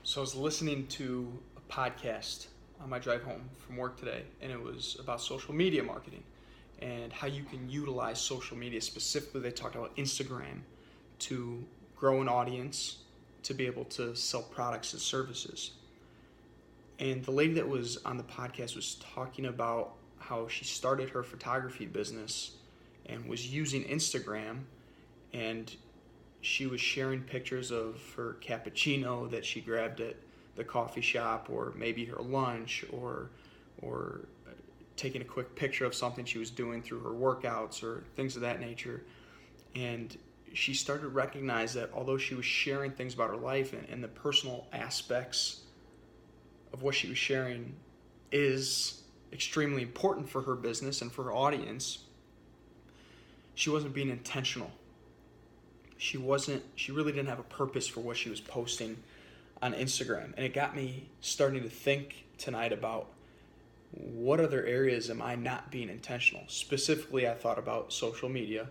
So I was listening to a podcast on my drive home from work today, and it was about social media marketing and how you can utilize social media. Specifically, they talked about Instagram to grow an audience to be able to sell products and services. And the lady that was on the podcast was talking about how she started her photography business and was using Instagram, and she was sharing pictures of her cappuccino that she grabbed at the coffee shop, or maybe her lunch, or taking a quick picture of something she was doing through her workouts or things of that nature. And she started to recognize that although she was sharing things about her life and the personal aspects of what she was sharing is extremely important for her business and for her audience, she wasn't being intentional. She really didn't have a purpose for what she was posting on Instagram. And it got me starting to think tonight about what other areas am I not being intentional. Specifically, I thought about social media,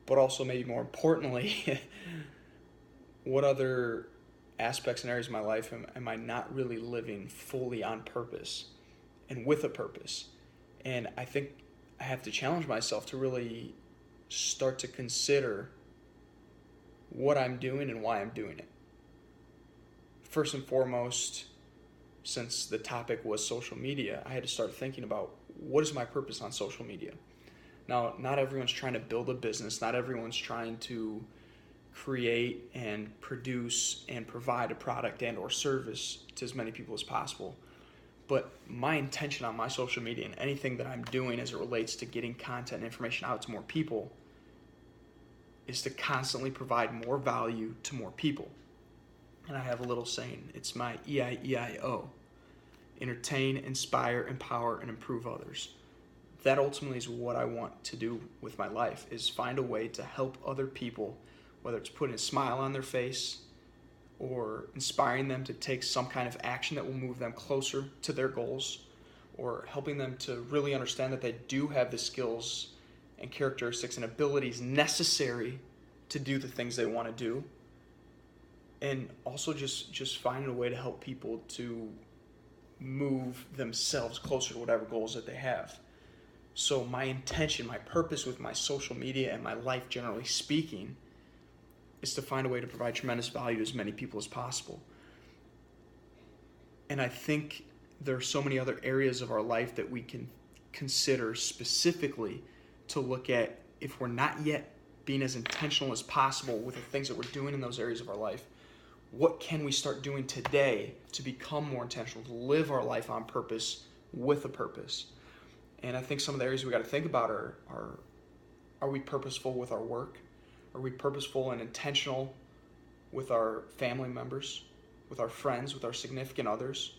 but also maybe more importantly, what other aspects and areas of my life am I not really living fully on purpose and with a purpose. And I think I have to challenge myself to really start to consider what I'm doing and why I'm doing it. First and foremost, since the topic was social media, I had to start thinking about what is my purpose on social media. Now, not everyone's trying to build a business. Not everyone's trying to create and produce and provide a product and or service to as many people as possible. But my intention on my social media and anything that I'm doing as it relates to getting content and information out to more people is to constantly provide more value to more people. And I have a little saying, it's my EIEIO. Entertain, inspire, empower, and improve others. That ultimately is what I want to do with my life, is find a way to help other people, whether it's putting a smile on their face or inspiring them to take some kind of action that will move them closer to their goals, or helping them to really understand that they do have the skills and characteristics and abilities necessary to do the things they want to do. And also just finding a way to help people to move themselves closer to whatever goals that they have. So my intention, my purpose with my social media and my life generally speaking is to find a way to provide tremendous value to as many people as possible. And I think there are so many other areas of our life that we can consider specifically to look at if we're not yet being as intentional as possible with the things that we're doing in those areas of our life. What can we start doing today to become more intentional, to live our life on purpose with a purpose? And I think some of the areas we got to think about are we purposeful with our work? Are we purposeful and intentional with our family members, with our friends, with our significant others?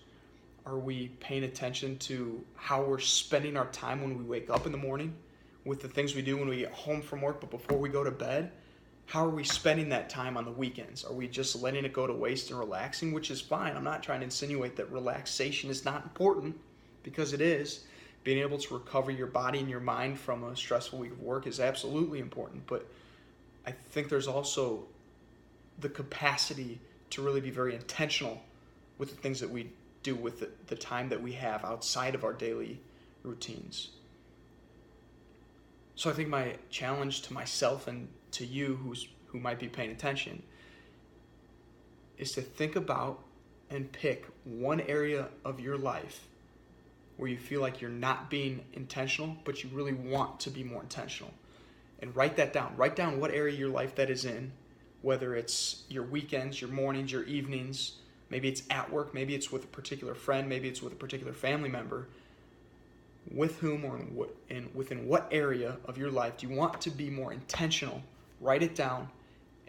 Are we paying attention to how we're spending our time when we wake up in the morning, with the things we do when we get home from work, but before we go to bed? How are we spending that time on the weekends? Are we just letting it go to waste and relaxing, which is fine. I'm not trying to insinuate that relaxation is not important, because it is. Being able to recover your body and your mind from a stressful week of work is absolutely important. But I think there's also the capacity to really be very intentional with the things that we do with the time that we have outside of our daily routines. So I think my challenge to myself and to you who might be paying attention is to think about and pick one area of your life where you feel like you're not being intentional, but you really want to be more intentional. And write that down. Write down what area of your life that is in, whether it's your weekends, your mornings, your evenings, maybe it's at work, maybe it's with a particular friend, maybe it's with a particular family member. With whom or within what area of your life do you want to be more intentional? Write it down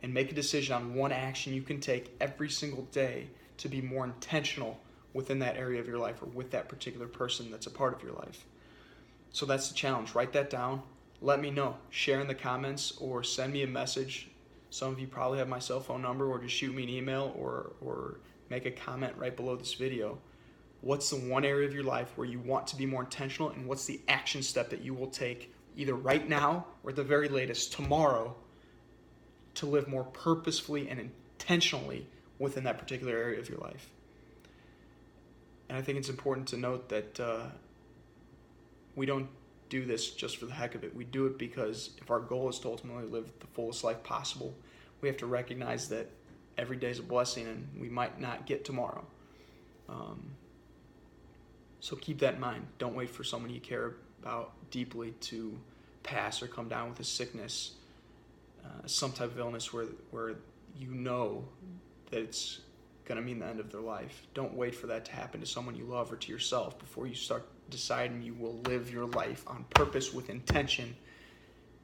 and make a decision on one action you can take every single day to be more intentional within that area of your life or with that particular person that's a part of your life. So that's the challenge. Write that down. Let me know. Share in the comments or send me a message. Some of you probably have my cell phone number, or just shoot me an email or make a comment right below this video. What's the one area of your life where you want to be more intentional, and what's the action step that you will take either right now or at the very latest tomorrow to live more purposefully and intentionally within that particular area of your life. And I think it's important to note that we don't do this just for the heck of it. We do it because if our goal is to ultimately live the fullest life possible, we have to recognize that every day is a blessing and we might not get tomorrow. So keep that in mind. Don't wait for someone you care about deeply to pass or come down with a sickness, some type of illness where you know that it's going to mean the end of their life. Don't wait for that to happen to someone you love or to yourself before you start deciding you will live your life on purpose with intention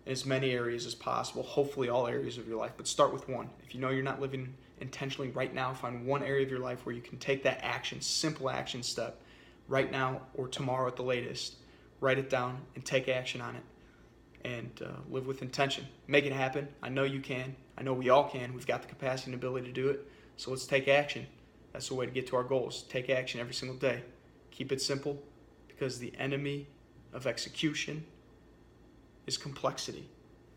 in as many areas as possible, hopefully all areas of your life, but start with one. If you know you're not living intentionally right now, find one area of your life where you can take that action, simple action step right now or tomorrow at the latest. Write it down and take action on it and live with intention. Make it happen. I know you can. I know we all can. We've got the capacity and ability to do it. So let's take action. That's the way to get to our goals. Take action every single day. Keep it simple because the enemy of execution is complexity.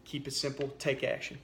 Keep it simple. Take action.